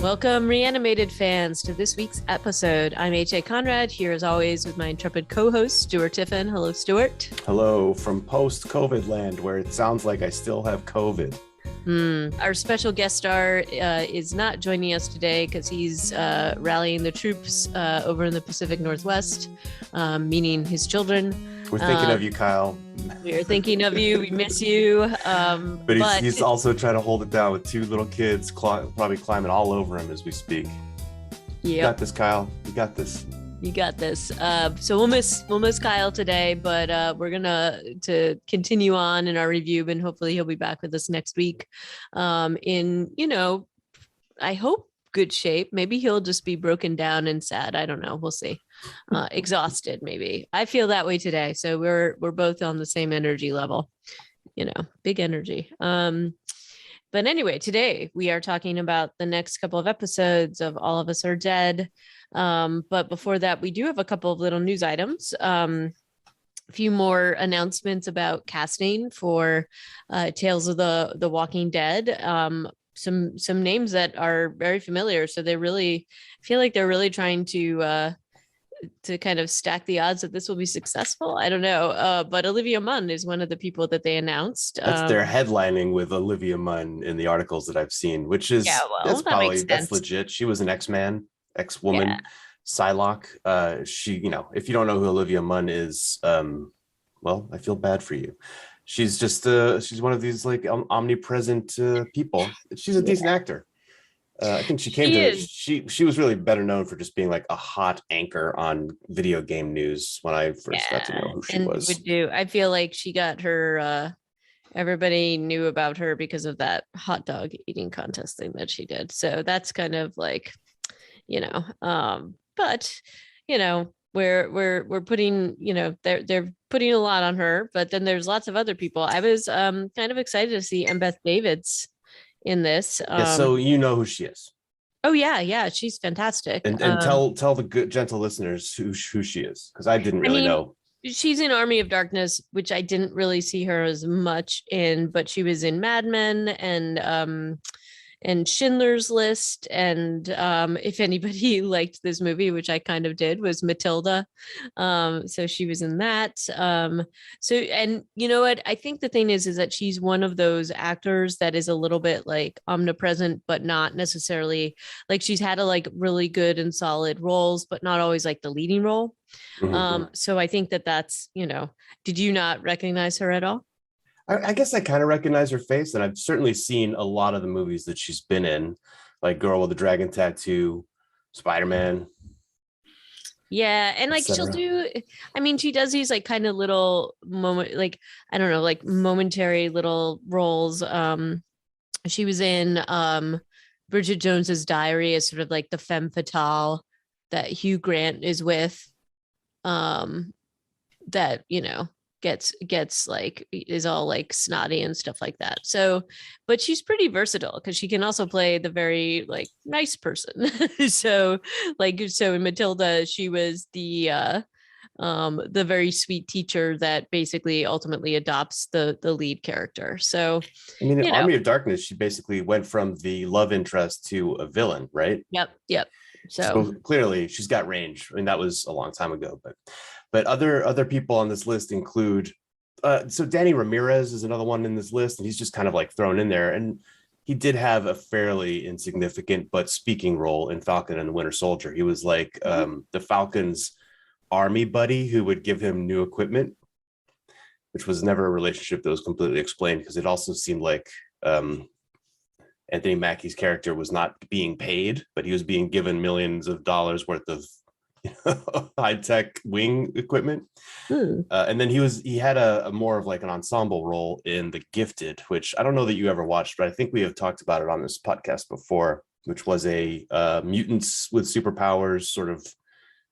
Welcome, reanimated fans, to this week's episode. I'm H.A. Conrad, here as always with my intrepid co-host, Stuart Tiffin. Hello, Stuart. Hello from post-COVID land, where it sounds like I still have COVID. Our special guest star is not joining us today because he's rallying the troops over in the Pacific Northwest, meaning his children. We're thinking of you, Kyle. We're thinking of you. We miss you. But he's also trying to hold it down with two little kids probably climbing all over him as we speak. Yeah, You got this, Kyle. You got this. You got this. So we'll miss Kyle today, but we're gonna to continue on in our review, and hopefully he'll be back with us next week. In I hope good shape. Maybe he'll just be broken down and sad. I don't know. We'll see. Exhausted, maybe. I feel that way today. So we're both on the same energy level. Big energy. But anyway, today we are talking about the next couple of episodes of All of Us Are Dead. But before that, we do have a couple of little news items. A few more announcements about casting for Tales of the Walking Dead. Some names that are very familiar. So they really feel like they're really trying to kind of stack the odds that this will be successful. I don't know. But Olivia Munn is one of the people that they announced. That's their headlining with Olivia Munn in the articles that I've seen, which is that's legit. She was an ex-woman, yeah. Psylocke. She, if you don't know who Olivia Munn is, well, I feel bad for you. She's just she's one of these like omnipresent people. She's a decent actor. I think she was really better known for just being like a hot anchor on video game news when I first got to know who she was. I feel like she got her everybody knew about her because of that hot dog eating contest thing that she did. So that's kind of like, but we're putting, they're putting a lot on her, but then there's lots of other people. I was kind of excited to see Embeth Davidtz in this. So you know who she is. Oh yeah, she's fantastic. And tell the good gentle listeners who she is, because I didn't really know. She's in Army of Darkness, which I didn't really see her as much in, but she was in Mad Men and Schindler's List. And if anybody liked this movie, which I kind of did, was Matilda. So she was in that. And you know what? I think the thing is that she's one of those actors that is a little bit like omnipresent, but not necessarily like she's had a like really good and solid roles, but not always like the leading role. Mm-hmm. So I think that's, did you not recognize her at all? I guess I kind of recognize her face, and I've certainly seen a lot of the movies that she's been in, like Girl with the Dragon Tattoo, Spider-Man. Yeah, and like she'll do, she does these like kind of little moment, like I don't know, like momentary little roles. She was in Bridget Jones's Diary as sort of like the femme fatale that Hugh Grant is with. That gets like is all like snotty and stuff like that. So, but she's pretty versatile because she can also play the very like nice person. So in Matilda, she was the very sweet teacher that basically ultimately adopts the lead character. So in Army of Darkness, she basically went from the love interest to a villain, right? Yep. So clearly she's got range. That was a long time ago, but other people on this list include so Danny Ramirez is another one in this list, and he's just kind of like thrown in there, and he did have a fairly insignificant but speaking role in Falcon and the Winter Soldier. He was like the Falcon's army buddy who would give him new equipment, which was never a relationship that was completely explained, because it also seemed like Anthony Mackie's character was not being paid, but he was being given millions of dollars worth of high-tech wing equipment. And then he had a more of like an ensemble role in The Gifted, which I don't know that you ever watched, but I think we have talked about it on this podcast before, which was a mutants with superpowers sort of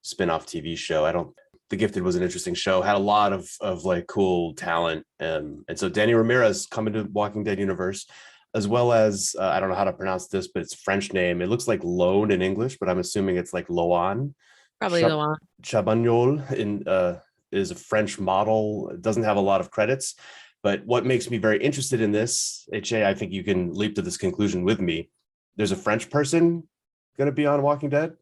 spin-off TV show. The Gifted was an interesting show, had a lot of like cool talent, and so Danny Ramirez coming to Walking Dead universe, as well as I don't know how to pronounce this, but it's a French name. It looks like Loan in English, but I'm assuming it's like Loan. Probably Loan. Chabagnol is a French model. It doesn't have a lot of credits, but what makes me very interested in this, HA, I think you can leap to this conclusion with me. There's a French person going to be on Walking Dead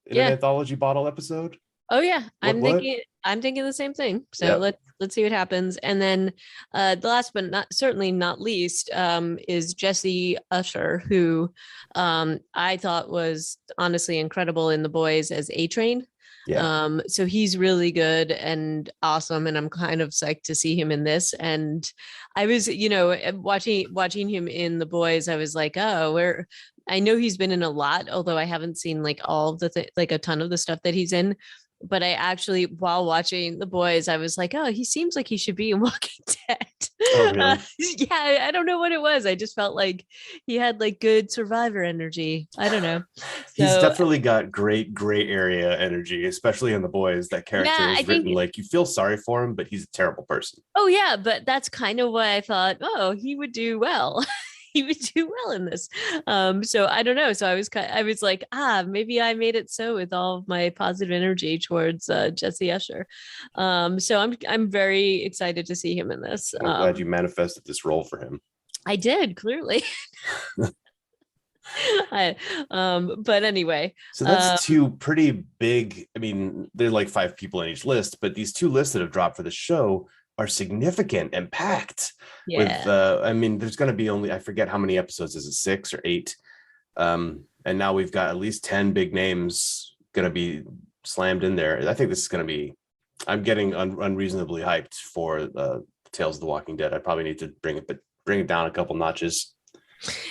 in an Yeah. anthology bottle episode? Oh yeah, What? I'm thinking the same thing. So Yep. let's see what happens. And then the last but not certainly not least is Jesse Usher, who I thought was honestly incredible in The Boys as A Train. Yeah. So he's really good and awesome, and I'm kind of psyched to see him in this. And I was, watching him in The Boys, I was like, oh, where I know he's been in a lot, although I haven't seen like all of like a ton of the stuff that he's in. But I actually, while watching The Boys, I was like, oh, he seems like he should be in Walking Dead. Oh, really? Yeah, I don't know what it was. I just felt like he had like good survivor energy. I don't know. He's So definitely got great gray area energy, especially in The Boys. That character yeah, I is written think, like you feel sorry for him, but he's a terrible person. oh yeah, but that's kind of why I thought, oh, he would do well. He would do well in this. So I don't know. So I was like, maybe I made it so with all of my positive energy towards Jesse Usher. So I'm very excited to see him in this. I'm glad you manifested this role for him. I did clearly. But anyway, So that's two pretty big. I mean, there's like 5 people in each list, but these 2 lists that have dropped for the show are significant and packed with yeah. I mean, there's going to be only, I forget how many episodes, is it 6 or 8? And now we've got at least 10 big names going to be slammed in there. I think this is going to be, I'm getting unreasonably hyped for Tales of the Walking Dead. I probably need to bring it down a couple notches.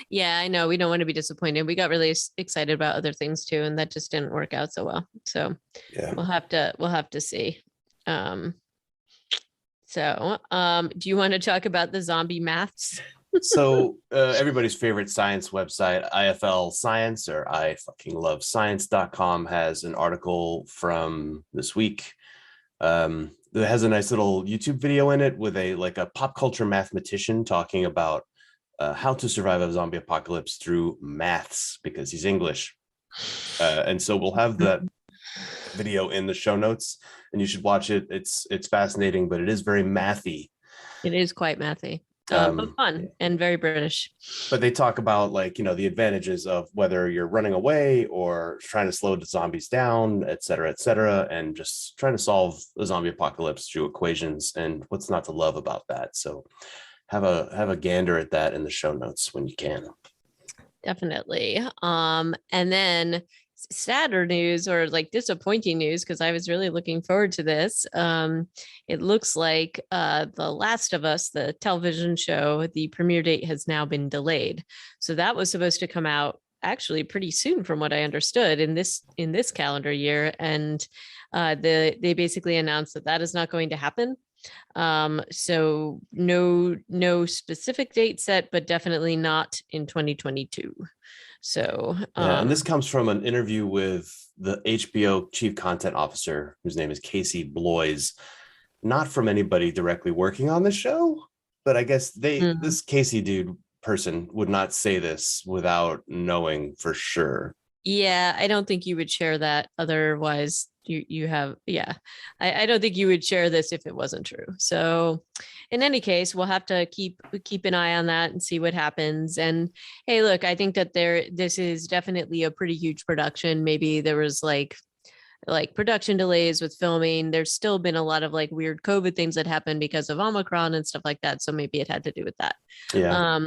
Yeah, I know we don't want to be disappointed. We got really excited about other things too, and that just didn't work out so well. So Yeah. we'll have to see. Do you want to talk about the zombie maths? So everybody's favorite science website, IFL Science, or I fucking love science.com, has an article from this week that has a nice little YouTube video in it with a pop culture mathematician talking about how to survive a zombie apocalypse through maths, because he's English. And so we'll have that video in the show notes and you should watch it. It's fascinating, but it is very mathy. It is quite mathy. But fun and very British. But they talk about the advantages of whether you're running away or trying to slow the zombies down, et cetera, and just trying to solve the zombie apocalypse through equations, and what's not to love about that. So have a gander at that in the show notes when you can. Definitely. And then sadder news, or like disappointing news, because I was really looking forward to this. It looks like The Last of Us, the television show, the premiere date has now been delayed. So that was supposed to come out actually pretty soon, from what I understood, in this calendar year, and they basically announced that is not going to happen. So no specific date set, but definitely not in 2022. So and this comes from an interview with the HBO chief content officer, whose name is Casey Bloys, not from anybody directly working on the show, but I guess this Casey person would not say this without knowing for sure. Yeah, I don't think you would share that. Otherwise, you have, yeah. I don't think you would share this if it wasn't true. So in any case, we'll have to keep an eye on that and see what happens. And hey, look, I think that this is definitely a pretty huge production. Maybe there was like production delays with filming. There's still been a lot of like weird COVID things that happened because of Omicron and stuff like that. So maybe it had to do with that. Yeah.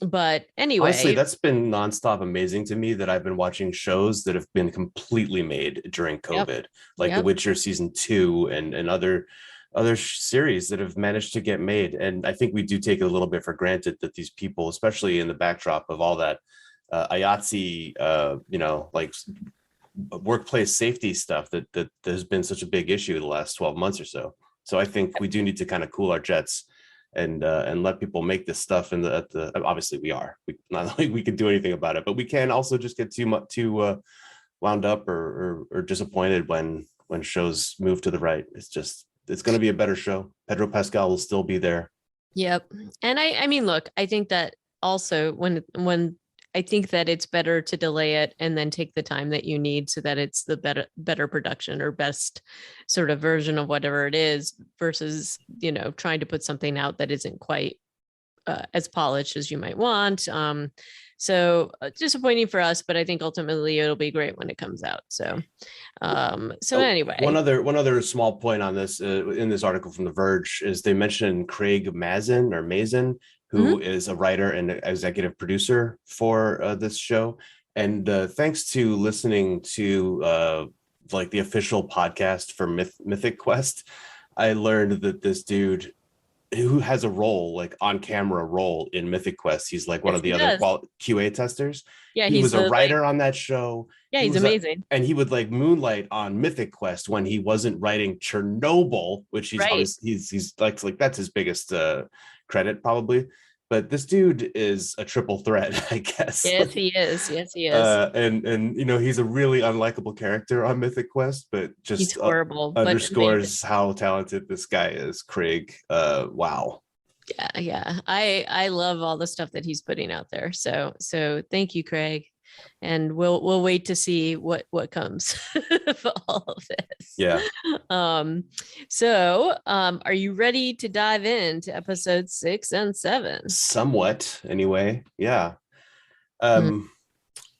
But anyway, honestly, that's been nonstop amazing to me, that I've been watching shows that have been completely made during COVID, like The Witcher season 2 and other series that have managed to get made. And I think we do take it a little bit for granted that these people, especially in the backdrop of all that IATSE, like workplace safety stuff that has been such a big issue the last 12 months or so. So I think we do need to kind of cool our jets and let people make this stuff obviously we not like we can do anything about it, but we can also just get too wound up or disappointed when shows move to the right. It's going to be a better show. Pedro Pascal will still be there. Yep. And I mean, look, I think that also when I think that it's better to delay it and then take the time that you need so that it's the better production or best sort of version of whatever it is, versus, trying to put something out that isn't quite as polished as you might want. So disappointing for us, but I think ultimately it'll be great when it comes out. So One anyway. other small point on this in this article from The Verge is they mentioned Craig Mazin, who Mhm. is a writer and executive producer for this show. And thanks to listening to like the official podcast for Mythic Quest, I learned that this dude who has a role like on camera role in Mythic Quest. He's like one Yes, of he the other does. QA testers. Yeah, He he's was a the like, writer on that show. yeah, He he's was a, amazing. and he would like moonlight on Mythic Quest when he wasn't writing Chernobyl, which he's Right. obviously he's like that's his biggest credit probably. But this dude is a triple threat, I guess. Yes, he is. Yes, he is. And you know he's a really unlikable character on Mythic Quest, but He's just horrible, but amazing. underscores how talented this guy is. Craig, wow. Yeah, yeah. I love all the stuff that he's putting out there. So thank you, Craig. And we'll wait to see what comes for all of this. Yeah, Um, are you ready to dive into episode 6 and 7? somewhat anyway. Yeah. Hmm. Um,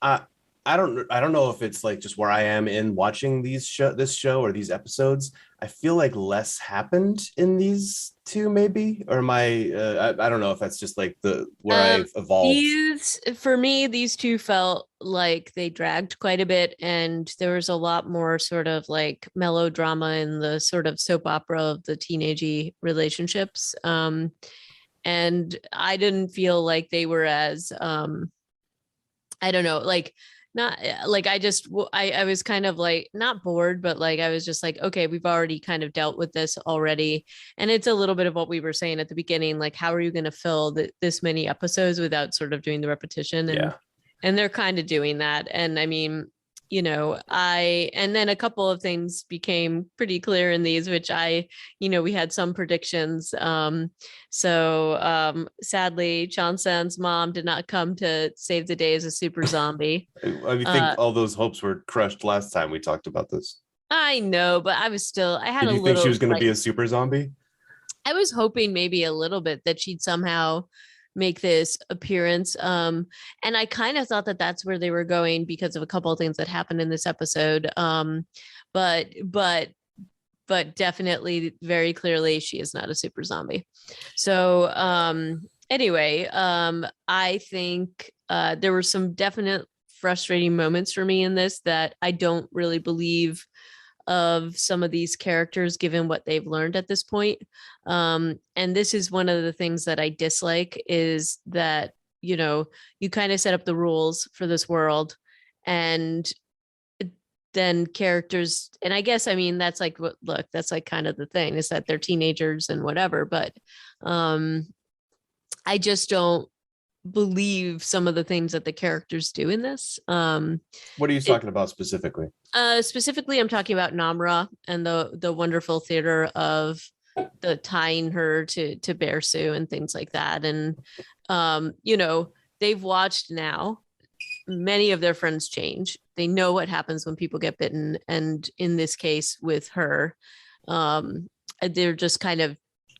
I I don't know if it's like just where I am in watching this show or these episodes. I feel like less happened in these two, maybe, or my I don't know if that's just like the where Um, I've evolved. these for me, these two felt like they dragged quite a bit, and there was a lot more sort of like melodrama in the sort of soap opera of the teenagey relationships. And I didn't feel like they were as I don't know, like not like I was kind of like not bored, but like I was just like, okay, we've already kind of dealt with this already. And it's a little bit of what we were saying at the beginning, like how are you going to fill this many episodes without sort of doing the repetition? Yeah. And they're kind of doing that. And I mean, and then a couple of things became pretty clear in these, which we had some predictions. Sadly, Chansan's mom did not come to save the day as a super zombie. I think all those hopes were crushed last time we talked about this. I know, but I had Did a you think she was little going to like, be a super zombie? I was hoping maybe a little bit that she'd somehow make this appearance. And I kind of thought that that's where they were going because of a couple of things that happened in this episode. But definitely, very clearly, she is not a super zombie. So anyway, I think there were some definite frustrating moments for me in this that I don't really believe of some of these characters given what they've learned at this point. And this is one of the things that I dislike is that you kind of set up the rules for this world, and then characters, and I guess I mean that's like that's like kind of the thing is that they're teenagers and whatever, but I just don't believe some of the things that the characters do in this. What are you It talking about specifically? Specifically, I'm talking about Namra and the wonderful theater of the tying her to Bear Sue and things like that. And they've watched now many of their friends change. They know what happens when people get bitten, and in this case with her, they're just kind of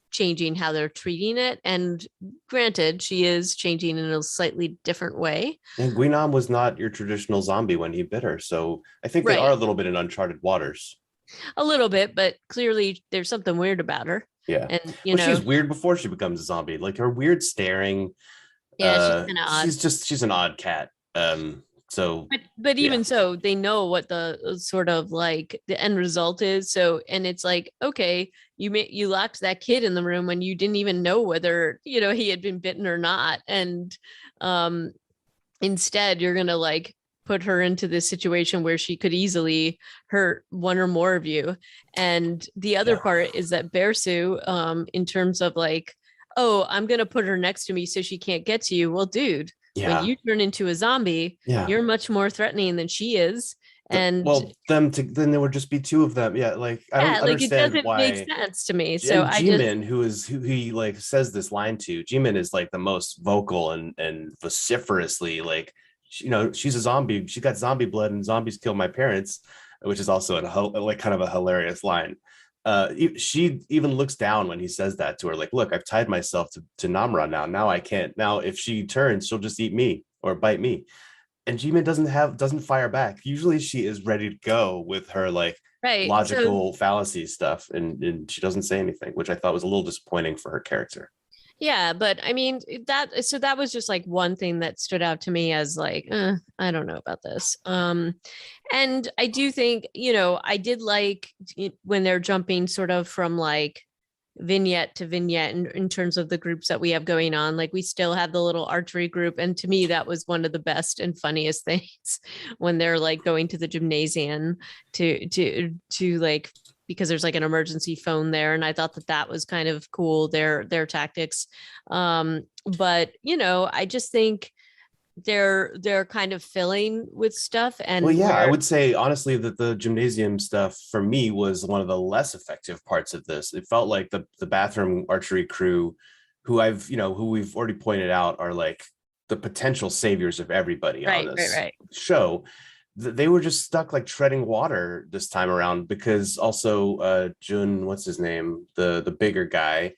changing how they're treating it. And granted, she is changing in a slightly different way. And Guinan was not your traditional zombie when he bit her, so I think they are Right. a little bit in uncharted waters. A little bit, but clearly there's something weird about her. Yeah. And Well, she's weird before she becomes a zombie. Like her weird staring. yeah, she's kind of odd. She's an odd cat. So But yeah. even so, they know what the sort of like the end result is. So, and it's like, okay, you locked that kid in the room when you didn't even know whether he had been bitten or not, and um instead you're gonna like put her into this situation where she could easily hurt one or more of you. And the other Yeah. part is that Bear Sue, in terms of like, oh, I'm gonna put her next to me so she can't get to you. Well, dude, when Yeah. you turn into a zombie, Yeah. you're much more threatening than she is. And Well, then there would just be two of them. Yeah, like I yeah, don't like it understand doesn't make why. sense to me. So And I just Jimin, who he like says this line to, Jimin is like the most vocal and vociferously like, she's a zombie. She got zombie blood, and zombies kill my parents, which is also like kind of a hilarious line. She even looks down when he says that to her, like, look, I've tied myself to Namra now. Now I can't. Now if she turns, she'll just eat me. or bite me. And Jimin doesn't fire back. Usually she is ready to go with her like Right. So logical fallacy stuff, and she doesn't say anything, which I thought was a little disappointing for her character. yeah, but I mean that was just like one thing that stood out to me as like, I don't know about this. And I do think, I did like when they're jumping sort of from like vignette to vignette in terms of the groups that we have going on. Like we still have the little archery group. And to me, that was one of the best and funniest things when they're like going to the gymnasium to like, because there's like an emergency phone there. And I thought that that was kind of cool, their tactics. But I just think they're kind of filling with stuff Well, and yeah, I where would say honestly that the gymnasium stuff for me was one of the less effective parts of this. It felt like the bathroom archery crew, who we've already pointed out are like the potential saviors of everybody on this right. show. They were just stuck like treading water this time around because also Jun, what's his name, the bigger guy,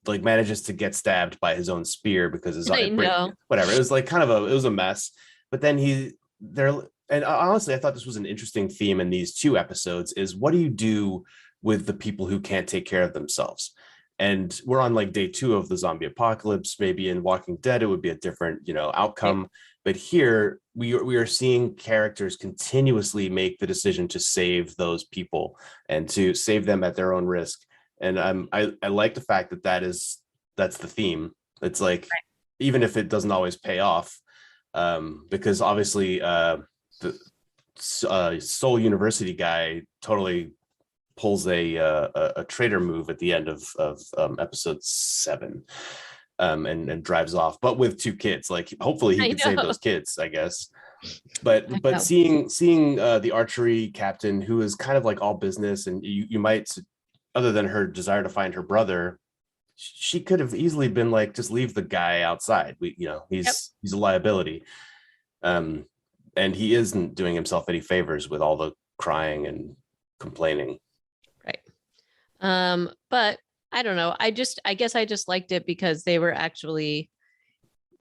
like manages to get stabbed by his own spear because I know. whatever. It was like kind of it was a mess. But then there, and honestly, I thought this was an interesting theme in these two episodes is what do you do with the people who can't take care of themselves? And we're on like day 2 of the zombie apocalypse. Maybe in Walking Dead, it would be a different, outcome. But here we are seeing characters continuously make the decision to save those people and to save them at their own risk. And I like the fact that that's the theme. It's like even if it doesn't always pay off, because obviously the Seoul University guy totally pulls a traitor move at the end of episode 7, and drives off, but with 2 kids. Like hopefully he I could save know. those kids, I guess. I But know. seeing the archery captain who is kind of like all business, and you might, other than her desire to find her brother, she could have easily been like, just leave the guy outside. Yep. He's a liability. Um, and he isn't doing himself any favors with all the crying and complaining. Right. But I don't know. I guess I just liked it because they were actually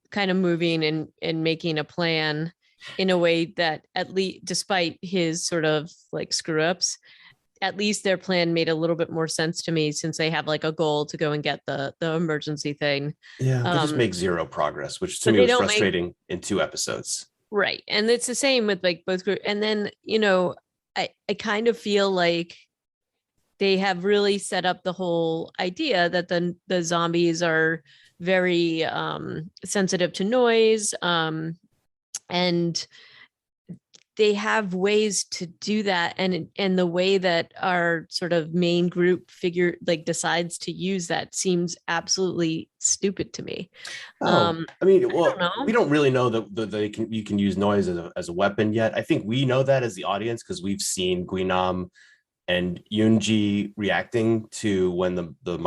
kind of moving and making a plan in a way that at least despite his sort of like screw ups, at least their plan made a little bit more sense to me since they have like a goal to go and get the emergency thing. Yeah, they just Um, make zero progress, which to but me they was don't make frustrating in 2 episodes. right. And it's the same with like both group. And then, I kind of feel like they have really set up the whole idea that the zombies are very sensitive to noise, and they have ways to do that, and the way that our sort of main group figure like decides to use that seems absolutely stupid to me. Oh, I mean, I don't well, we know. don't really know that you can use noise as a weapon yet. I think we know that as the audience because we've seen Guinam and Yunji reacting to when the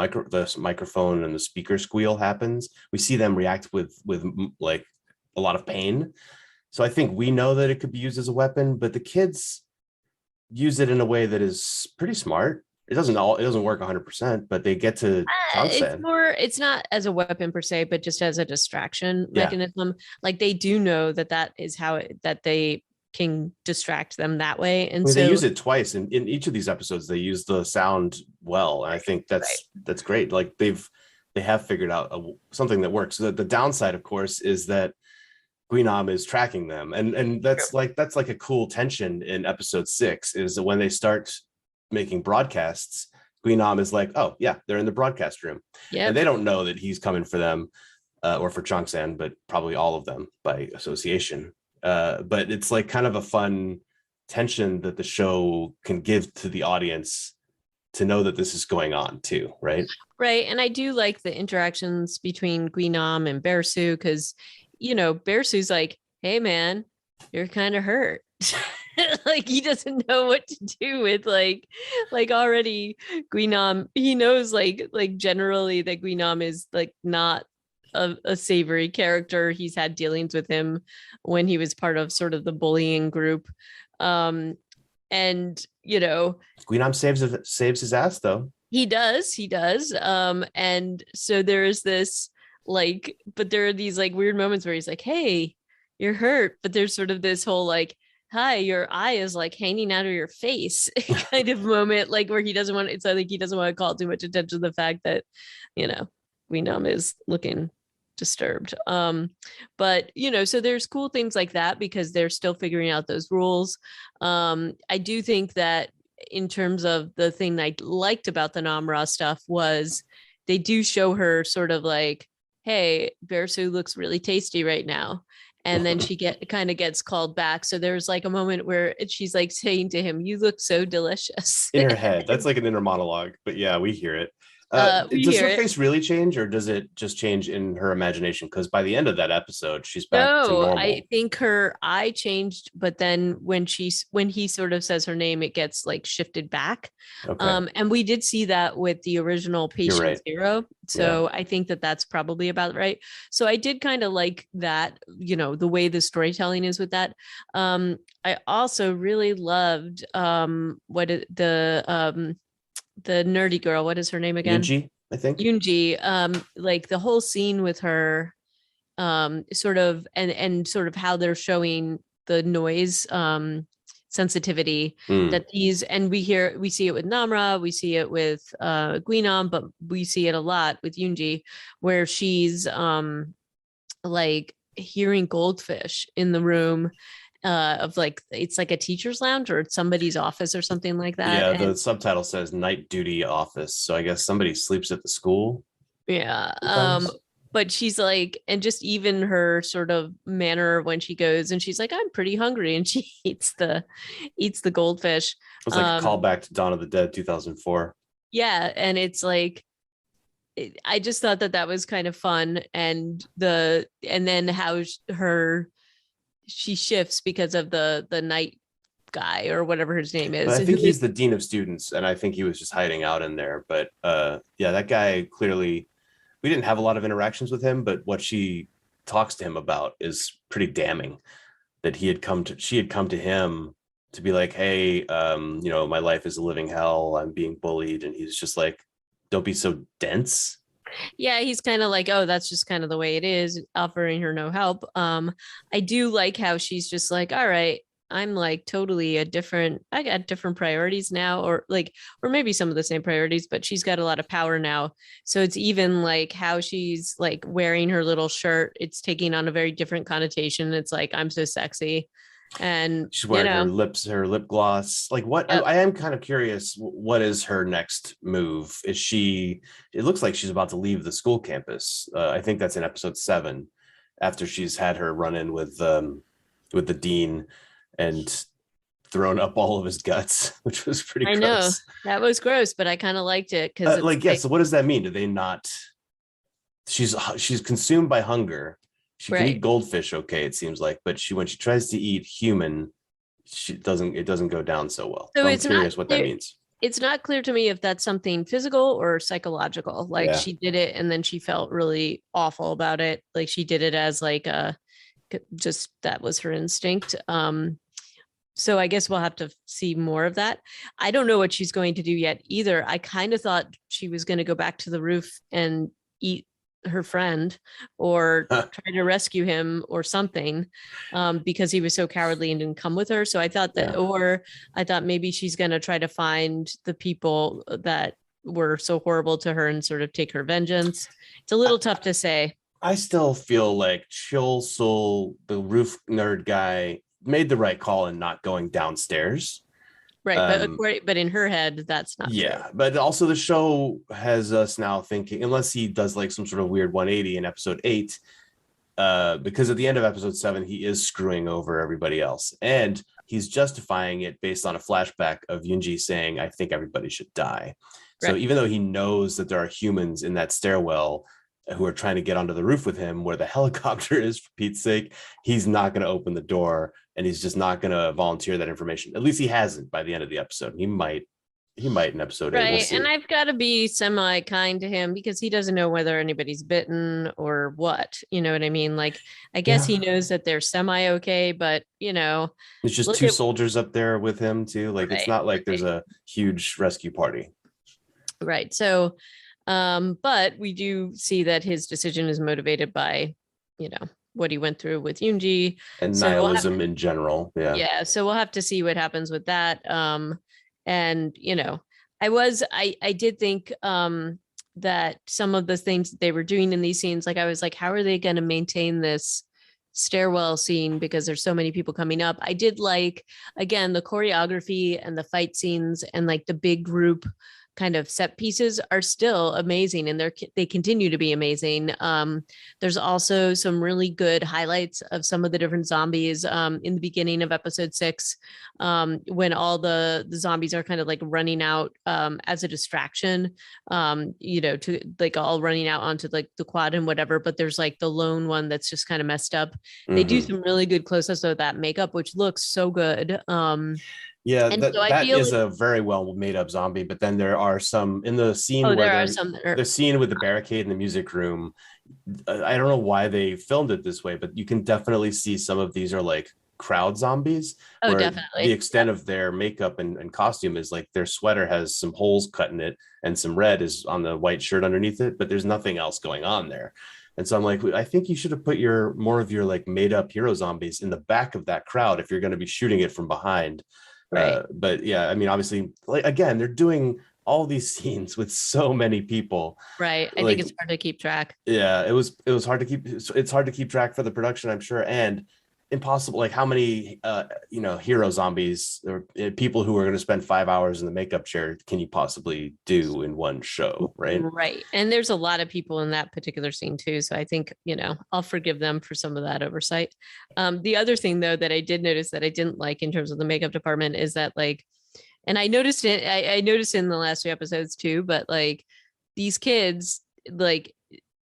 microphone and the speaker squeal happens. We see them react with like a lot of pain. So I think we know that it could be used as a weapon, but the kids use it in a way that is pretty smart. It doesn't work 100%, but they get to It's Changsan. more, it's not as a weapon per se, but just as a distraction Yeah. mechanism. Like they do know that that is how that they can distract them that way. I And mean, they so, use it twice in each of these episodes. They use the sound well, and I think right, that's great. Like they have figured out something that works. The downside, of course, is that Guinam is tracking them, and that's like a cool tension in episode 6 is that when they start making broadcasts, Guinam is like, oh yeah, they're in the broadcast room, and yep. they don't know that he's coming for them, or for Changsan, but probably all of them by association. But it's like kind of a fun tension that the show can give to the audience to know that this is going on too, right? Right. And I do like the interactions between Guinam and Bersu because, Bersu's like, hey, man, you're kind of hurt. Like he doesn't know what to do with like already Guinam. He knows like generally that Guinam is like not a savory character. He's had dealings with him when he was part of sort of the bullying group. And Guinam saves his ass though. he does. And so there is this like, but there are these like weird moments where he's like, hey, you're hurt, but there's sort of this whole like, hi, your eye is like hanging out of your face kind of moment, like where he doesn't want, it's like he doesn't want to call too much attention to the fact that, you know, Queenum is looking disturbed. But so there's cool things like that because they're still figuring out those rules. I do think that in terms of the thing I liked about the Namra stuff was they do show her sort of like, hey, Bearsu looks really tasty right now. And then she kind of gets called back. So there's like a moment where she's like saying to him, "You look so delicious." In her head. That's like an inner monologue, but yeah, we hear it. We Does hear her it. face really change, or does it just change in her imagination? Because by the end of that episode, she's back to No, I normal. think her eye changed, but then when he sort of says her name, it gets like shifted back. Okay, And we did see that with the original you're Patient right. Zero. Yeah, So I think that that's probably about right. So I did kind of like that, the way the storytelling is with that. I also really loved the nerdy girl. What is her name again? Yunji, I think. Yoonji. Like the whole scene with her sort of and sort of how they're showing the noise sensitivity Mm, that these, and we see it with Namra, we see it with Guinan, but we see it a lot with Yoonji where she's like hearing goldfish in the room of like it's like a teacher's lounge or it's somebody's office or something like that. yeah, And the subtitle says night duty office, so I guess somebody sleeps at the school yeah. sometimes. But she's like, and just even her sort of manner when she goes and she's like, I'm pretty hungry, and she eats the goldfish. It was like a Um, callback to Dawn of the Dead 2004. yeah, and it's like I just thought that that was kind of fun, and then how she shifts because of the night guy or whatever his name But is, I who think is he's the dean of students, and I think he was just hiding out in there. But yeah, that guy clearly, we didn't have a lot of interactions with him, but what she talks to him about is pretty damning. That she had come to him to be like, hey, my life is a living hell. I'm being bullied, and he's just like, don't be so dense. yeah, he's kind of like, oh, that's just kind of the way it is, offering her no help. I do like how she's just like, all right, I'm like totally I got different priorities now, or maybe some of the same priorities, but she's got a lot of power now. So it's even like how she's like wearing her little shirt, it's taking on a very different connotation. It's like, I'm so sexy. And, She's wearing her lip gloss. Like what? yep, I am kind of curious. What is her next move? Is she? It looks like she's about to leave the school campus. I think that's in episode 7, after she's had her run in with the dean and thrown up all of his guts, which was pretty I know gross. that was gross, but I kind of liked it because it's Like, yeah. like, So what does that mean? Do they not? She's consumed by hunger. She can eat right. goldfish, okay, it seems like, but when she tries to eat human, it doesn't go down so well. So So I'm it's not curious what that clear. means. It's not clear to me if that's something physical or psychological. Like Yeah. she did it and then she felt really awful about it. Like she did it as like a just that was her instinct. So I guess we'll have to see more of that. I don't know what she's going to do yet either. I kind of thought she was going to go back to the roof and eat her friend or try to rescue him or something, because he was so cowardly and didn't come with her. So I thought that, Yeah. or I thought maybe she's going to try to find the people that were so horrible to her and sort of take her vengeance. It's a little tough to say. I still feel like Chill Soul, the roof nerd guy, made the right call in not going downstairs. Right. Um, But in her head, that's not true. yeah, but also the show has us now thinking, unless he does like some sort of weird 180 in episode 8, because at the end of episode 7, he is screwing over everybody else. And he's justifying it based on a flashback of Yunji saying, I think everybody should die. So Right. even though he knows that there are humans in that stairwell who are trying to get onto the roof with him where the helicopter is, for Pete's sake, he's not going to open the door, and he's just not going to volunteer that information. At least he hasn't by the end of the episode. He might in episode 8. We'll Right. And see. I've got to be semi kind to him because he doesn't know whether anybody's bitten or what. You know what I mean? Like, I guess Yeah. he knows that they're semi okay, but, There's just look 2 at, soldiers up there with him too. Like, it's right. not like there's Right. a huge rescue party. Right. So, but we do see that his decision is motivated by, you know, what he went through with Yoonji. And So nihilism in general. Yeah. yeah, so we'll have to see what happens with that. And I did think that some of the things that they were doing in these scenes, like I was like, how are they going to maintain this stairwell scene because there's so many people coming up? I did like, again, the choreography and the fight scenes and like the big group kind of set pieces are still amazing, and they continue to be amazing. There's also some really good highlights of some of the different zombies in the beginning of episode 6, when all the zombies are kind of like running out as a distraction, to like all running out onto like the quad and whatever, but there's like the lone one that's just kind of messed up. They do some really good close-ups of that makeup, which looks so good. Yeah, And so I that feel is like, a very well made up zombie. But then there are some in the scene oh, where there are some that are, the scene with the barricade in the music room. I don't know why they filmed it this way, but you can definitely see some of these are like crowd zombies, oh, where the definitely. extent of their makeup and costume is like their sweater has some holes cut in it and some red is on the white shirt underneath it, but there's nothing else going on there. And so I'm like, I think you should have put more of your like made up hero zombies in the back of that crowd if you're going to be shooting it from behind. Right. But yeah, I mean, obviously, like again, they're doing all these scenes with so many people. Right. I think Like, it's hard to keep track. yeah, it was hard to keep. It's hard to keep track for the production, I'm sure, and impossible. Like how many hero zombies or people who are going to spend 5 hours in the makeup chair can you possibly do in one show, right? Right. And there's a lot of people in that particular scene too. So I think, I'll forgive them for some of that oversight. The other thing though that I did notice that I didn't like in terms of the makeup department is that like, and I noticed it, I noticed in the last 2 episodes too, but like these kids, like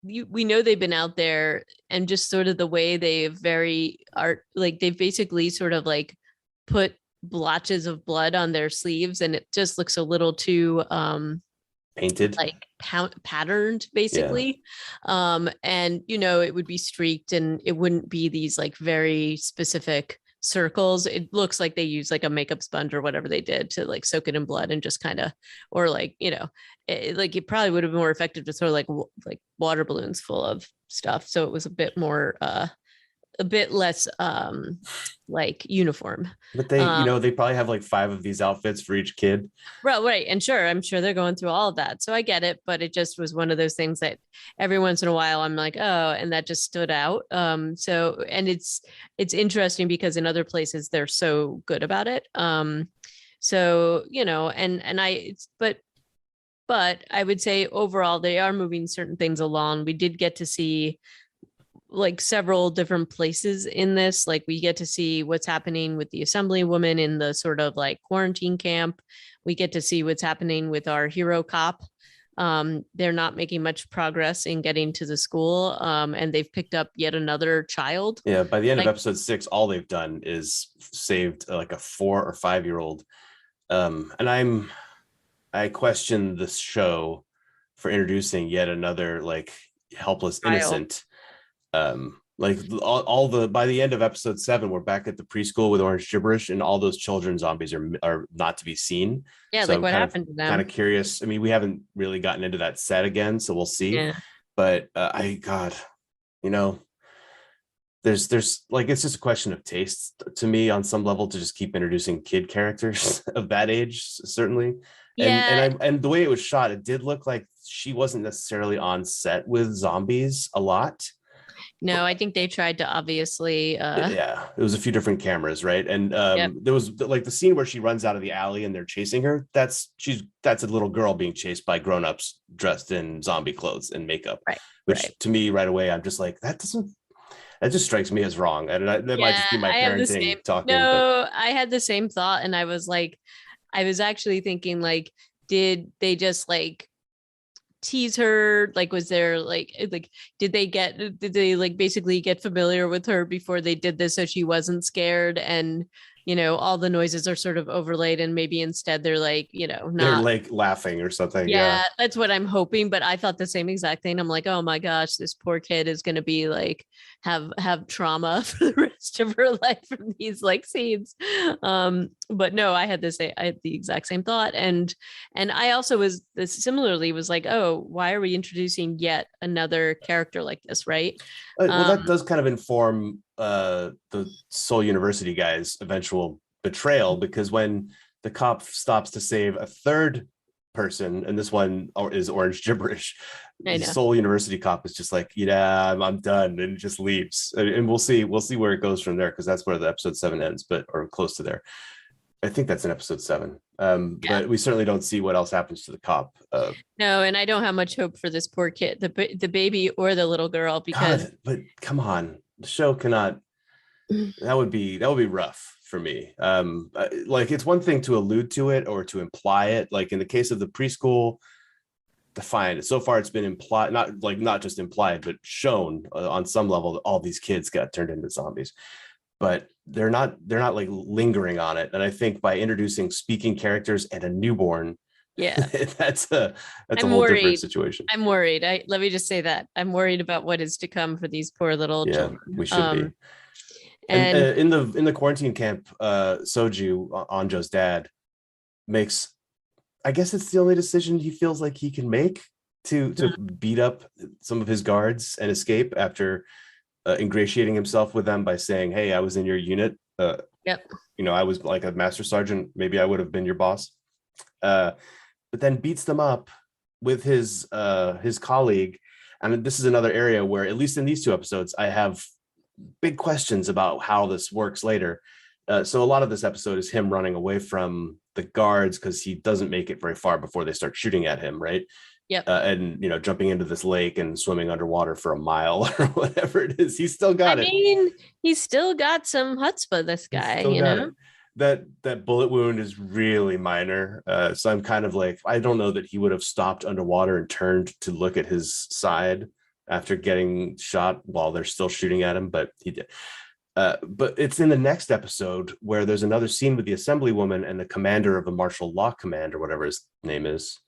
we know they've been out there, and just sort of the way they've basically sort of like put blotches of blood on their sleeves, and it just looks a little too Painted. like patterned Yeah. basically. And it would be streaked, and it wouldn't be these like very specific circles. It looks like they use like a makeup sponge or whatever they did to like soak it in blood and just kind of, or like like it probably would have been more effective to throw like water balloons full of stuff, so it was a bit more a bit less like uniform. But they probably have like 5 of these outfits for each kid. Right. And sure, I'm sure they're going through all of that. So I get it, but it just was one of those things that every once in a while I'm like, oh, and that just stood out. So, and it's interesting because in other places they're so good about it. So, but I would say overall they are moving certain things along. We did get to see like several different places in this. Like we get to see what's happening with the assembly woman in the sort of like quarantine camp. We get to see what's happening with our hero cop. They're not making much progress in getting to the school, and they've picked up yet another child. Yeah, by the end like, of episode 6, all they've done is saved like a 4 or 5-year-old. And I question this show for introducing yet another like helpless innocent. Like all the by the end of episode 7, we're back at the preschool with orange gibberish, and all those children zombies are not to be seen. yeah, So like I'm what happened to kind them? of curious. I mean, we haven't really gotten into that set again, so we'll see. Yeah. But God, you know, there's like it's just a question of taste to me on some level to just keep introducing kid characters of that age, certainly. Yeah. And the way it was shot, it did look like she wasn't necessarily on set with zombies a lot. No, I think they tried to obviously Yeah, it was a few different cameras, right? And yep. there was like the scene where she runs out of the alley and they're chasing her. That's a little girl being chased by grown-ups dressed in zombie clothes and makeup. Right. Which Right. to me right away, I'm just like, that just strikes me as wrong. And that might Yeah, just be my I have the same. parenting talking, but No, I had the same thought, and I was like, I was actually thinking like, did they just like tease her? Like, was there like did they like basically get familiar with her before they did this so she wasn't scared? And all the noises are sort of overlaid, and maybe instead they're like, they're not. like laughing or something. Yeah. Yeah, that's what I'm hoping. But I thought the same exact thing. I'm like, oh my gosh, this poor kid is going to be like have trauma for the rest of her life from these like scenes. But no, I had the exact same thought. And I also was this similarly was like, oh, why are we introducing yet another character like this, right? Well, that Um, does kind of inform the Seoul University guy's eventual betrayal, because when the cop stops to save a third person, and this one is orange gibberish, I the know. Seoul University cop is just like, yeah, I'm done, and just leaves. And we'll see where it goes from there, because that's where the episode 7 ends, but or close to there. I think that's in episode 7. Yeah. But we certainly don't see what else happens to the cop. No, and I don't have much hope for this poor kid, the baby or the little girl, because God, but come on, the show cannot. That would be rough for me. Like, it's one thing to allude to it or to imply it. Like in the case of the preschool, defined. So far, it's been implied, not just implied, but shown on some level that all these kids got turned into zombies. But they're not like lingering on it. And I think by introducing speaking characters and a newborn, yeah, that's a I'm whole different worried. situation. I'm worried. Let me just say that I'm worried about what is to come for these poor little Yeah, children. we should be. And And in the quarantine camp, Soju, Anjo's dad, makes, I guess it's the only decision he feels like he can make to beat up some of his guards and escape after ingratiating himself with them by saying, "Hey, I was in your unit. yep. I was like a master sergeant. Maybe I would have been your boss." Uh, but then beats them up with his colleague. And this is another area where, at least in these 2 episodes, I have big questions about how this works later. So a lot of this episode is him running away from the guards because he doesn't make it very far before they start shooting at him, right? Yep. And jumping into this lake and swimming underwater for a mile or whatever it is. He's still I got it. mean, he's still got some chutzpah, this He's guy, still got it. That bullet wound is really minor. So I'm kind of like, I don't know that he would have stopped underwater and turned to look at his side after getting shot while they're still shooting at him, but he did. But it's in the next episode where there's another scene with the assemblywoman and the commander of the martial law command, or whatever his name is.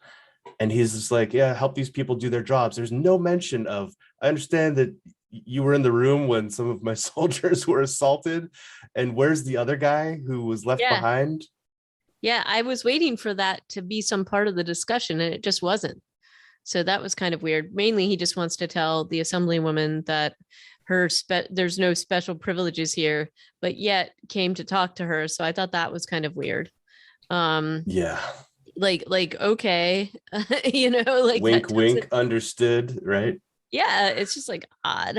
And he's just like, yeah, help these people do their jobs. There's no mention of, I understand that you were in the room when some of my soldiers were assaulted. And where's the other guy who was left Yeah. behind? Yeah, I was waiting for that to be some part of the discussion, and it just wasn't. So that was kind of weird. Mainly, he just wants to tell the assemblywoman that there's no special privileges here, but yet came to talk to her. So I thought that was kind of weird. Yeah. Like okay, like Wink, that wink, doesn't. understood, right? Yeah, it's just like odd.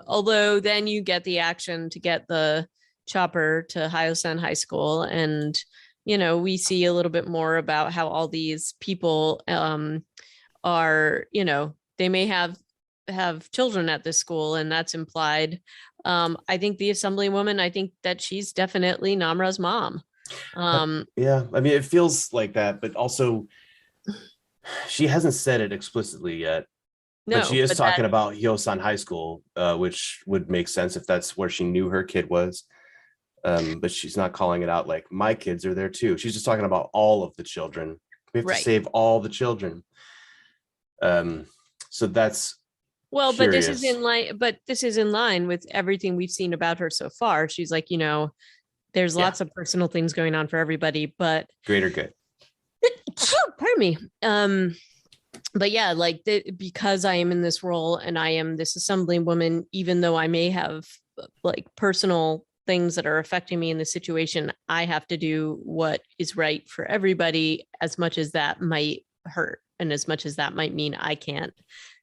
Although then you get the action to get the chopper to Hyosan High School, and we see a little bit more about how all these people are, they may have children at this school, and that's implied. I think the assemblywoman, I think that she's definitely Namra's mom. Yeah, I mean, it feels like that, but also she hasn't said it explicitly yet. But she No, is but that talking about Hyosan High School, which would make sense if that's where she knew her kid was. But she's not calling it out like, my kids are there too. She's just talking about all of the children. We have to right. save all the children. So that's Well, but this is curious. in line, with everything we've seen about her so far. She's like, there's Yeah, lots of personal things going on for everybody, but greater good. pardon me. But yeah, like because I am in this role and I am this assembly woman, even though I may have like personal things that are affecting me in the situation, I have to do what is right for everybody, as much as that might hurt and as much as that might mean I can't,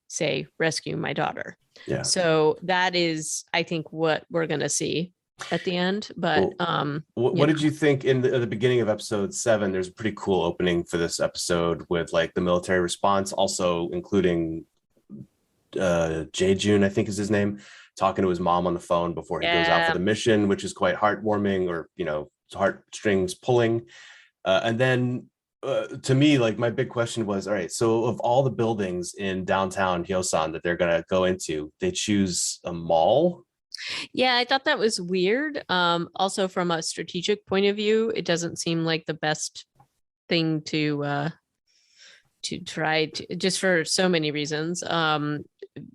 say, rescue my daughter. Yeah. So that is, I think, what we're gonna see at the end. But What did you think in the beginning of episode 7? There's a pretty cool opening for this episode with like the military response, also including Jae-jun, I think is his name, talking to his mom on the phone before he goes out for the mission, which is quite heartwarming, or heartstrings pulling. And then to me, like, my big question was, all right, so of all the buildings in downtown Hyosan that they're gonna go into, they choose a mall. Yeah, I thought that was weird. Also from a strategic point of view, it doesn't seem like the best thing to try to, just for so many reasons.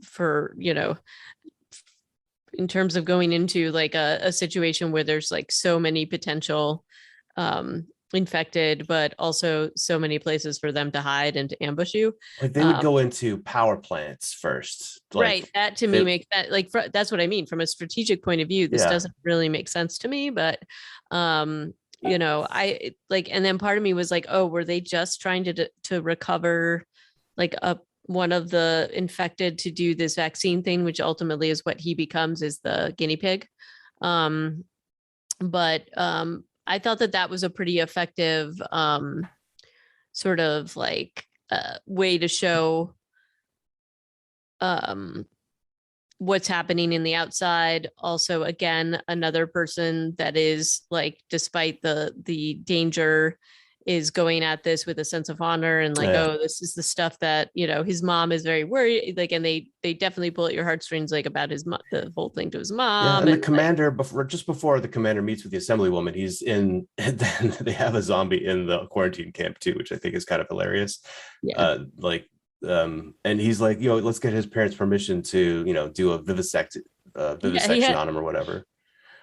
For in terms of going into like a situation where there's like so many potential infected, but also so many places for them to hide and to ambush you. Like they would go into power plants first. Right. Like That to me they, makes that like that's what I mean. From a strategic point of view, this yeah. doesn't really make sense to me. But I like, and then part of me was like, oh, were they just trying to recover like a one of the infected to do this vaccine thing, which ultimately is what he becomes, is the guinea pig. Um, but I thought that that was a pretty effective sort of like way to show um what's happening in the outside. Also, again, another person that is like, despite the danger, is going at this with a sense of honor and like, Yeah. oh, this is the stuff that, you know, his mom is very worried, like, and they definitely pull at your heartstrings, like about his mom, the whole thing to his Yeah, mom, and the and like, commander just before the commander meets with the assemblywoman, he's in. And then they have a zombie in the quarantine camp too, which I think is kind of hilarious. yeah, Like, and he's like, let's get his parents' permission to, do a yeah, vivisection on him or whatever,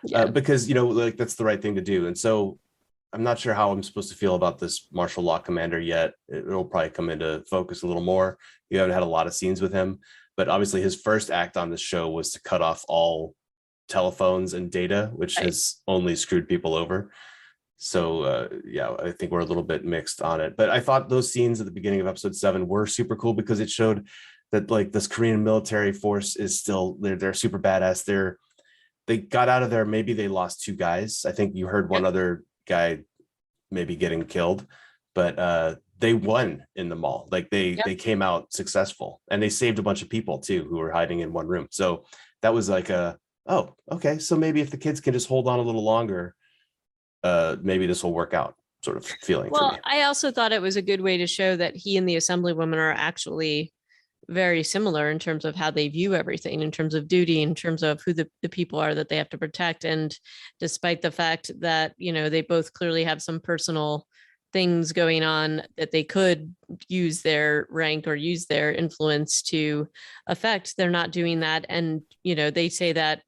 yeah. because like that's the right thing to do. And so I'm not sure how I'm supposed to feel about this martial law commander yet. It'll probably come into focus a little more. You haven't had a lot of scenes with him, but obviously his first act on the show was to cut off all telephones and data, which Right. has only screwed people over. So yeah, I think we're a little bit mixed on it. But I thought those scenes at the beginning of episode 7 were super cool because it showed that like this Korean military force is still they're super badass. They got out of there. Maybe they lost 2 guys. I think you heard one Yep. other guy maybe getting killed, but they won in the mall. Like Yep. they came out successful and they saved a bunch of people too who were hiding in one room. So that was like oh, okay, so maybe if the kids can just hold on a little longer, maybe this will work out, sort of feeling for me. Well, I also thought it was a good way to show that he and the assemblywoman are actually very similar in terms of how they view everything, in terms of duty, in terms of who the people are that they have to protect. And despite the fact that, you know, they both clearly have some personal things going on that they could use their rank or use their influence to affect, they're not doing that. And, you know, they say that,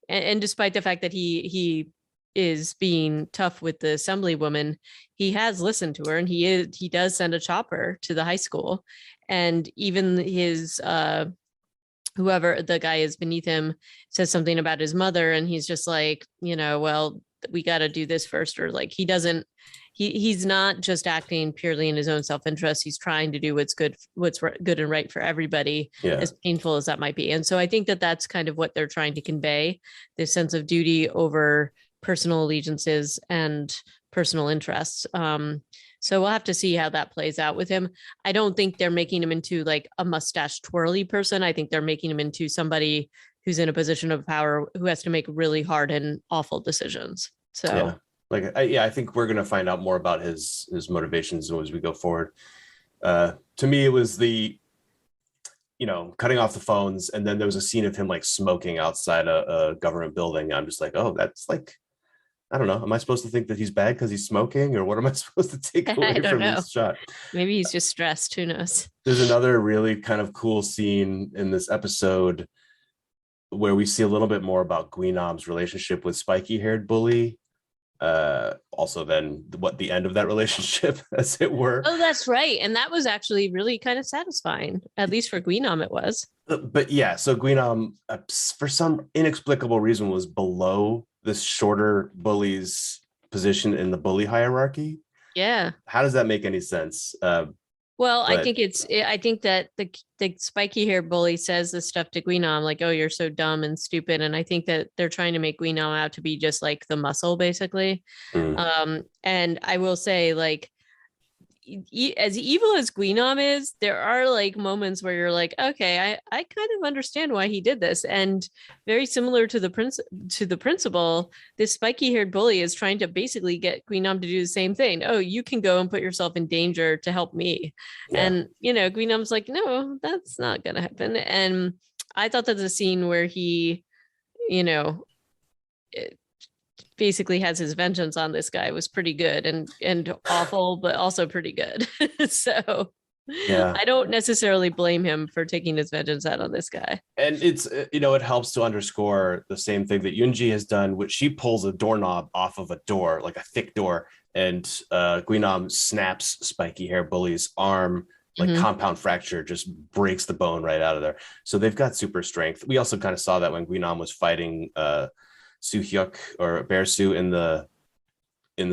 and despite the fact that he is being tough with the assemblywoman, he has listened to her, and he does send a chopper to the high school. And even his whoever the guy is beneath him says something about his mother, and he's just like, you know, well, we got to do this first. Or like, he doesn't, he's not just acting purely in his own self-interest. He's trying to do what's good and right for everybody, Yeah. as painful as that might be. And so I think that that's kind of what they're trying to convey, this sense of duty over personal allegiances and personal interests. So we'll have to see how that plays out with him. I don't think they're making him into like a mustache twirly person. I think they're making him into somebody who's in a position of power, who has to make really hard and awful decisions. Yeah. So Like, I think we're going to find out more about his motivations as we go forward. To me, it was the, cutting off the phones. And then there was a scene of him like smoking outside a government building. I'm just like, oh, that's like, I don't know. Am I supposed to think that he's bad because he's smoking, or what am I supposed to take I away don't from know. this shot? Maybe he's just stressed. Who knows? There's another really kind of cool scene in this episode where we see a little bit more about Guinom's relationship with spiky-haired bully. Also, then the end of that relationship, as it were. Oh, that's right. And that was actually really kind of satisfying. At least for Guinom, it was. But yeah, so Guinom, for some inexplicable reason, was below this shorter bully's position in the bully hierarchy. Yeah. How does that make any sense? Well, I But think I think that the spiky hair bully says this stuff to Guinom, like, oh, you're so dumb and stupid. And I think that they're trying to make Guinom out to be just like the muscle, basically. mm, And I will say, like, as evil as Guinom is, there are like moments where you're like, okay, I kind of understand why he did this. And very similar to the principal, this spiky haired bully is trying to basically get Guinom to do the same thing. Oh, you can go and put yourself in danger to help me. yeah, And, you know, Guinom's like, no, that's not going to happen. And I thought that the scene where he, you know, basically has his vengeance on this guy was pretty good and awful, but also pretty good. So yeah. I don't necessarily blame him for taking his vengeance out on this guy. And it's, it helps to underscore the same thing that Yunji has done, which she pulls a doorknob off of a door, like a thick door, and Guinan snaps Spiky Hair Bully's arm, like Mhm. compound fracture, just breaks the bone right out of there. So they've got super strength. We also kind of saw that when Guinan was fighting Su Hyuk or Bear Su in the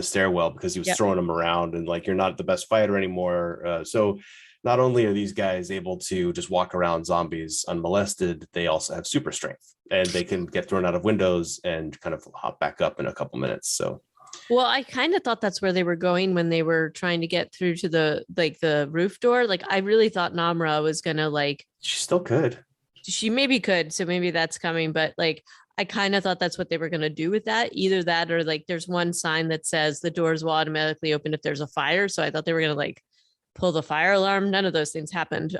stairwell, because he was Yep. throwing him around and like, you're not the best fighter anymore. So not only are these guys able to just walk around zombies unmolested, they also have super strength and they can get thrown out of windows and kind of hop back up in a couple minutes. So Well, I kind of thought that's where they were going when they were trying to get through to the roof door. Like I really thought Namra was gonna like she still could. she maybe could, so maybe that's coming, but like I kind of thought that's what they were gonna do with that. Either that or like there's one sign that says the doors will automatically open if there's a fire. So I thought they were gonna like pull the fire alarm. None of those things happened.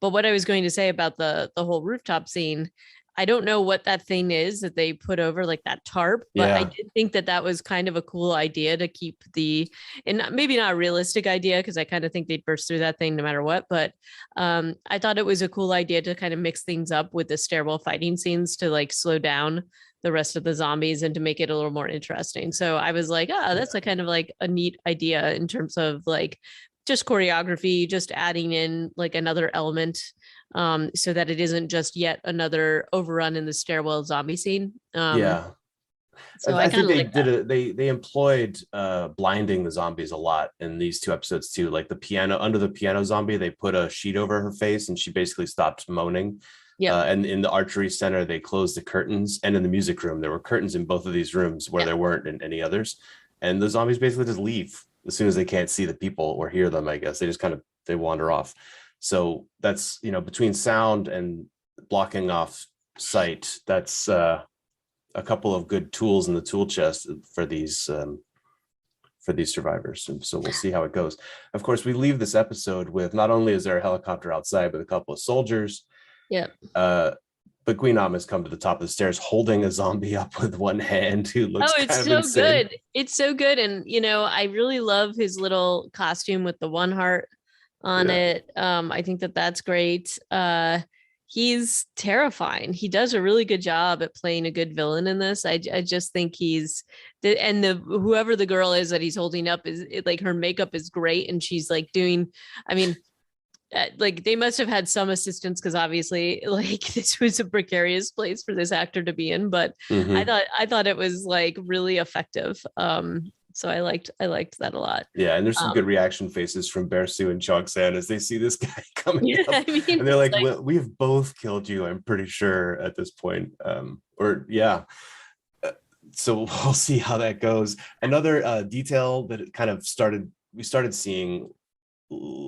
But what I was going to say about the whole rooftop scene, I don't know what that thing is that they put over like that tarp, but I Yeah. did think that that was kind of a cool idea to keep the, and maybe not a realistic idea because I kind of think they'd burst through that thing no matter what. But I thought it was a cool idea to kind of mix things up with the stairwell fighting scenes to like slow down the rest of the zombies and to make it a little more interesting. So I was like, oh, that's a kind of like a neat idea in terms of like just choreography, just adding in like another element so that it isn't just yet another overrun in the stairwell zombie scene. Yeah. So I I kind think of they like did that. it. They employed blinding the zombies a lot in these two episodes too. Like the piano under the piano zombie, they put a sheet over her face and she basically stopped moaning. Yep. And in the archery center, they closed the curtains. And in the music room, there were curtains in both of these rooms where Yeah. there weren't in any others. And the zombies basically just leave as soon as they can't see the people or hear them. I guess they just kind of they wander off. So that's between sound and blocking off sight. That's a couple of good tools in the tool chest for these survivors. And so we'll see how it goes. Of course, we leave this episode with not only is there a helicopter outside, but a couple of soldiers. Yep. Uh, but Guinan has come to the top of the stairs holding a zombie up with one hand who Oh, looks kind it's of so insane. good. It's so good. And I really love his little costume with the one heart on Yeah. it. I think that that's great. He's terrifying. He does a really good job at playing a good villain in this. I just think he's and the whoever the girl is that he's holding up is like her makeup is great and she's like doing, I mean, like they must have had some assistance because obviously like this was a precarious place for this actor to be in, but Mm-hmm. I thought it was like really effective. So I liked that a lot. Yeah, and there's some good um reaction faces from Bersu and Chongsan as they see this guy coming yeah, up, I mean and they're it's like, like well, "We've both killed you, I'm pretty sure at this point." Or yeah, so we'll see how that goes. Another detail that it kind of we started seeing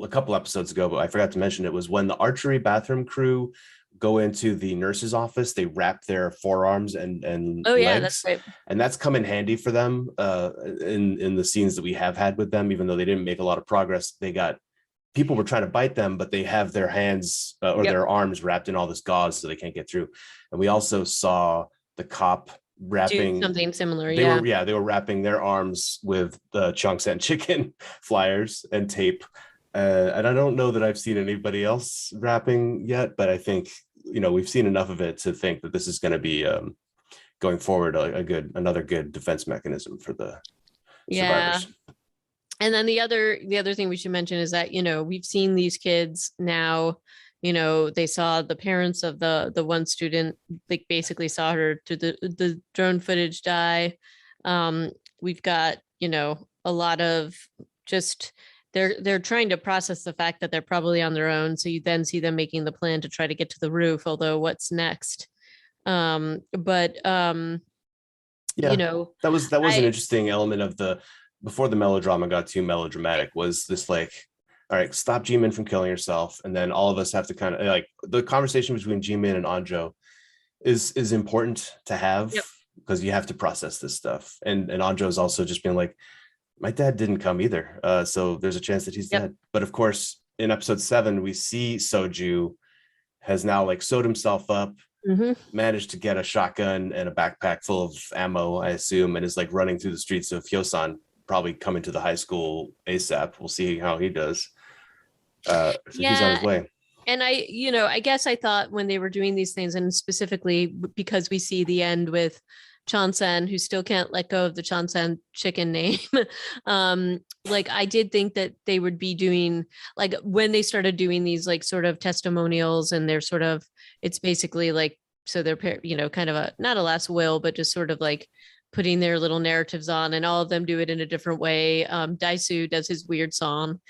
a couple episodes ago, but I forgot to mention it, was when the archery bathroom crew go into the nurse's office, they wrap their forearms and oh yeah, that's legs, right. and that's come in handy for them in the scenes that we have had with them. Even though they didn't make a lot of progress, they got people were trying to bite them, but they have their hands or Yep. their arms wrapped in all this gauze so they can't get through. And we also saw the cop Do wrapping something similar. they Yeah. were yeah they were wrapping their arms with the chunks and chicken flyers and tape, and I don't know that I've seen anybody else wrapping yet, but I think we've seen enough of it to think that this is going to be going forward another good defense mechanism for the Yeah. survivors. And then the other thing we should mention is that we've seen these kids now. They saw the parents of the one student, like basically saw her to the drone footage die. We've got a lot of just they're trying to process the fact that they're probably on their own, so you then see them making the plan to try to get to the roof, although what's next? But Yeah, that was an I interesting element of the before the melodrama got too melodramatic, was this like, all right, stop Jimin from killing herself, and then all of us have to kind of like the conversation between Jimin and Anjo is important to have Yep. because you have to process this stuff. And Anjo is also just being like, my dad didn't come either, so there's a chance that he's Yep. dead. But of course, in episode 7, we see Soju has now like sewed himself up, Mhm. managed to get a shotgun and a backpack full of ammo, I assume, and is like running through the streets of Hyosan, probably coming to the high school ASAP. We'll see how he does. So he's on his Yeah. way. And I guess I thought when they were doing these things, and specifically because we see the end with Chonsen, who still can't let go of the Chonsen chicken name. Like I did think that they would be doing, like when they started doing these like sort of testimonials, and they're sort of, it's basically like, so they're, kind of a, not a last will, but just sort of like putting their little narratives on, and all of them do it in a different way. Daisu does his weird song.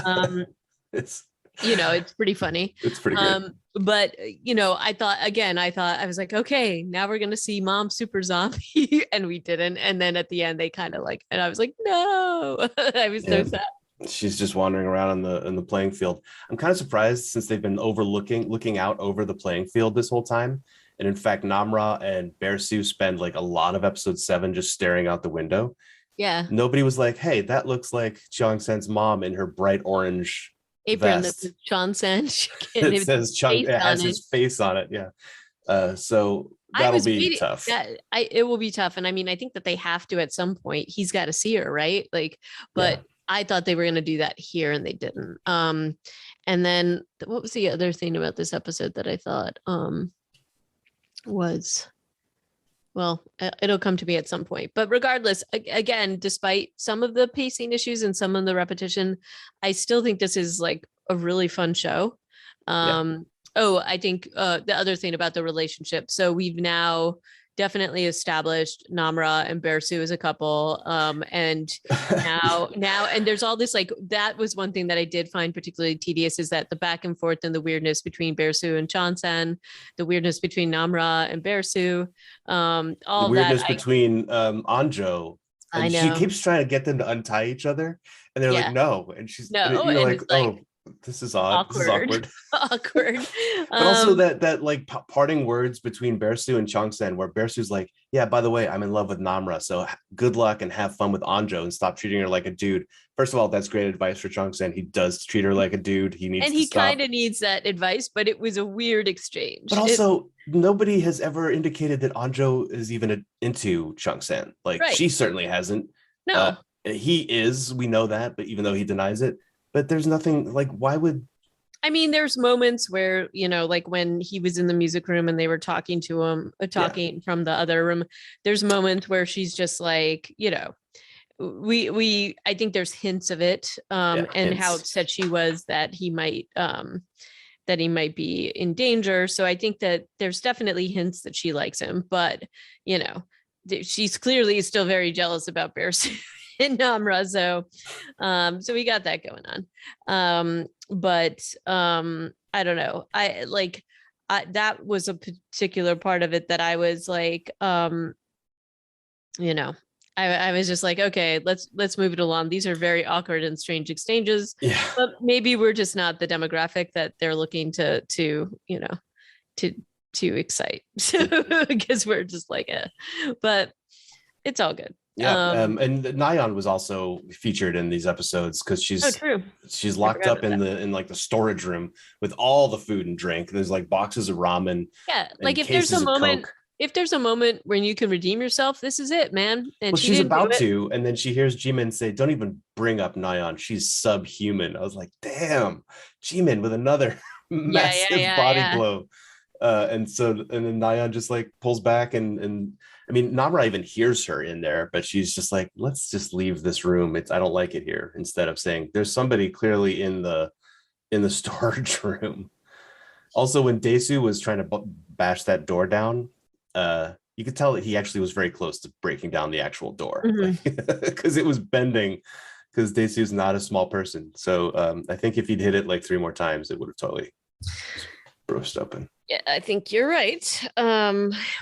Um, it's it's pretty funny. it's pretty great. But I was like, okay, now we're gonna see Mom Super Zombie, and we didn't. And then at the end, they kind of like, and I was like, no, I was so sad. She's just wandering around in the playing field. I'm kind of surprised, since they've been looking out over the playing field this whole time. And in fact, Namra and Bearsu spend like a lot of episode 7 just staring out the window. Yeah. Nobody was like, hey, that looks like Cheong Sen's mom in her bright orange Apron vest. that says Chonsen. It says Chung, it has his face on it. Yeah. So that'll be tough. It will be tough. And I mean, I think that they have to, at some point, he's got to see her, right? Like, but I thought they were going to do that here, and they didn't. And then what was the other thing about this episode that I thought was, well, it'll come to me at some point. But regardless, again, despite some of the pacing issues and some of the repetition, I still think this is like a really fun show. Oh, I think the other thing about the relationship. So we've now definitely established Namra and Bearsu as a couple. And now, and there's all this, like, that was one thing that I did find particularly tedious, is that the back and forth and the weirdness between Bearsu and Chonsen, the weirdness between Namra and Bearsu, all the weirdness that between Anjo. And she keeps trying to get them to untie each other, and they're like, no. And she's and you're like, oh, this is odd. Awkward. This is awkward. Awkward. But also that like parting words between Bearsu and Chongsen, where Bearsu's like, yeah, by the way, I'm in love with Namra, so good luck and have fun with Anjo and stop treating her like a dude. First of all, that's great advice for Chongsen. He does treat her like a dude. He needs, and he kind of needs that advice, but it was a weird exchange. But also, nobody has ever indicated that Anjo is even into Chongsen. Like, she certainly hasn't. No. He is, we know that, but even though he denies it. But there's nothing, like, why would... I mean, there's moments where, like when he was in the music room and they were talking to him, from the other room, there's moments where she's just like, I think there's hints of it, and hints. How upset she was that he might be in danger. So I think that there's definitely hints that she likes him, but, she's clearly still very jealous about Bearsu and Namra. So we got that going on. But I don't know. That was a particular part of it that I was like, I was just like, okay, let's move it along. These are very awkward and strange exchanges. Yeah. But maybe we're just not the demographic that they're looking to excite. Because we're just like, but it's all good. Yeah, and Nyan was also featured in these episodes because she's locked up in like the storage room with all the food and drink. There's like boxes of ramen. Yeah, like if there's a moment when you can redeem yourself, this is it, man. And she's about to, and then she hears Jimin say, "Don't even bring up Nyan. She's subhuman." I was like, "Damn, Jimin with another massive body blow." And then Nyan just like pulls back and I mean, Namra even hears her in there, but she's just like, let's just leave this room. I don't like it here, instead of saying there's somebody clearly in the storage room. Also, when Daesu was trying to bash that door down, you could tell that he actually was very close to breaking down the actual door, because it was bending, because Daesu's not a small person. So I think if he'd hit it like 3 more times, it would have totally burst open. Yeah, I think you're right.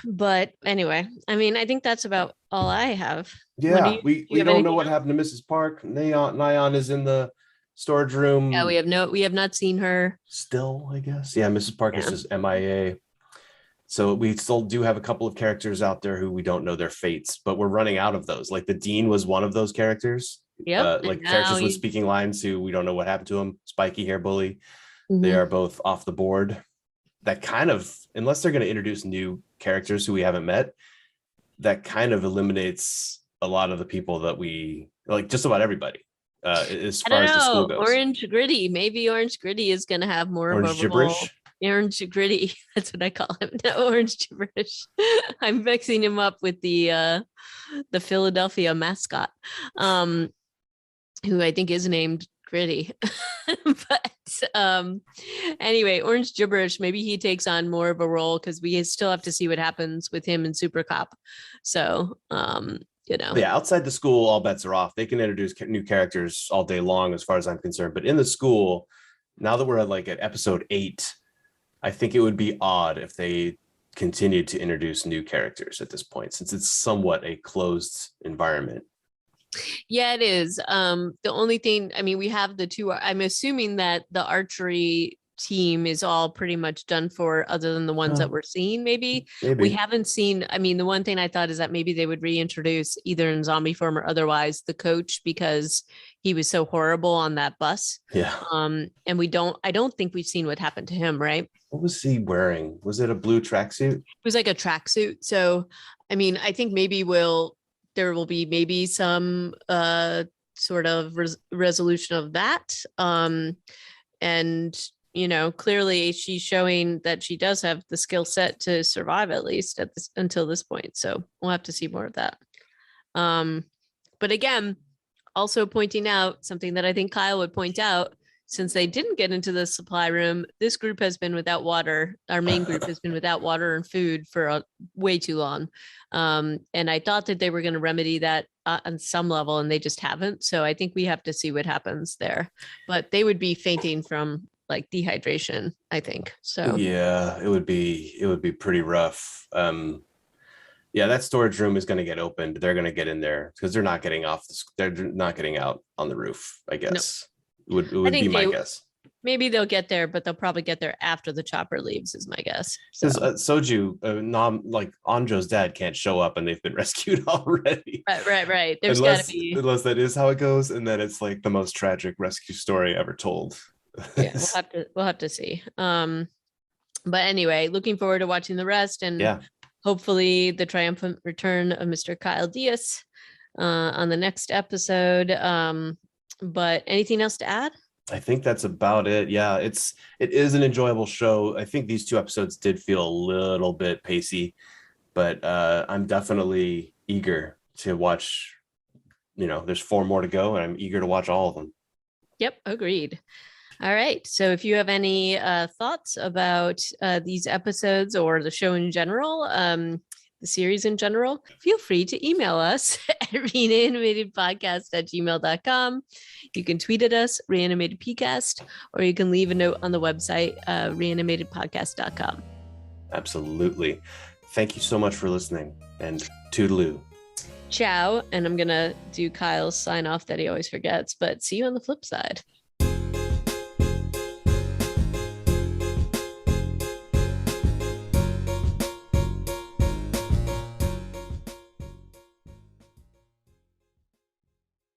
But anyway, I mean, I think that's about all I have. Yeah, we don't know what happened to Mrs. Park. Nyan is in the storage room. Yeah, we have not seen her still, I guess. Yeah, Mrs. Park is just MIA. So we still do have a couple of characters out there who we don't know their fates, but we're running out of those. Like the Dean was one of those characters. Yeah, like characters with speaking lines who we don't know what happened to him. Spiky hair bully. They are both off the board. That kind of, unless they're going to introduce new characters who we haven't met, that kind of eliminates a lot of the people that we like, just about everybody. As far as the school goes. Orange Gritty, maybe Orange Gritty is going to have more Orange of a gibberish. role. Orange gritty. That's what I call him. No, orange gibberish. I'm mixing him up with the Philadelphia mascot, who I think is named Gritty. But anyway, orange gibberish. Maybe he takes on more of a role because we still have to see what happens with him in Super Cop. So Yeah, outside the school, all bets are off. They can introduce new characters all day long, as far as I'm concerned. But in the school, now that we're at episode 8, I think it would be odd if they continued to introduce new characters at this point, since it's somewhat a closed environment. Yeah, it is. The only thing, I mean, we have the two. I'm assuming that the archery team is all pretty much done for, other than the ones that we're seeing. Maybe we haven't seen. I mean, the one thing I thought is that maybe they would reintroduce, either in zombie form or otherwise, the coach, because he was so horrible on that bus. Yeah. And I don't think we've seen what happened to him, right? What was he wearing? Was it a blue tracksuit? It was like a tracksuit. So, I mean, I think maybe there will be maybe some sort of resolution of that. And clearly she's showing that she does have the skill set to survive, at least until this point. So we'll have to see more of that. But again, also pointing out something that I think Kyle would point out, since they didn't get into the supply room, this group has been without water. Our main group has been without water and food for way too long. And I thought that they were going to remedy that on some level, and they just haven't. So I think we have to see what happens there. But they would be fainting from dehydration, I think. So yeah, it would be pretty rough. Yeah, that storage room is going to get opened. They're going to get in there because they're not getting they're not getting out on the roof, I guess. No. It would be my guess. Maybe they'll get there, but they'll probably get there after the chopper leaves, is my guess. Because Soju, Anjo's dad, can't show up and they've been rescued already. Right. There's got to be, unless that is how it goes, and then it's the most tragic rescue story ever told. Yeah, we'll have to see. But anyway, looking forward to watching the rest, and hopefully the triumphant return of Mr. Kyle Diaz on the next episode. But anything else to add? I think that's about it. Yeah, it is an enjoyable show. I think these 2 episodes did feel a little bit pacey, but I'm definitely eager to watch. There's 4 more to go, and I'm eager to watch all of them. Yep, agreed. All right. So if you have any thoughts about these episodes or the show in general, the series in general, feel free to email us at reanimatedpodcast@gmail.com. You can tweet at us, reanimatedpcast, or you can leave a note on the website, reanimatedpodcast.com. Absolutely. Thank you so much for listening, and toodaloo. Ciao. And I'm going to do Kyle's sign off that he always forgets, but see you on the flip side.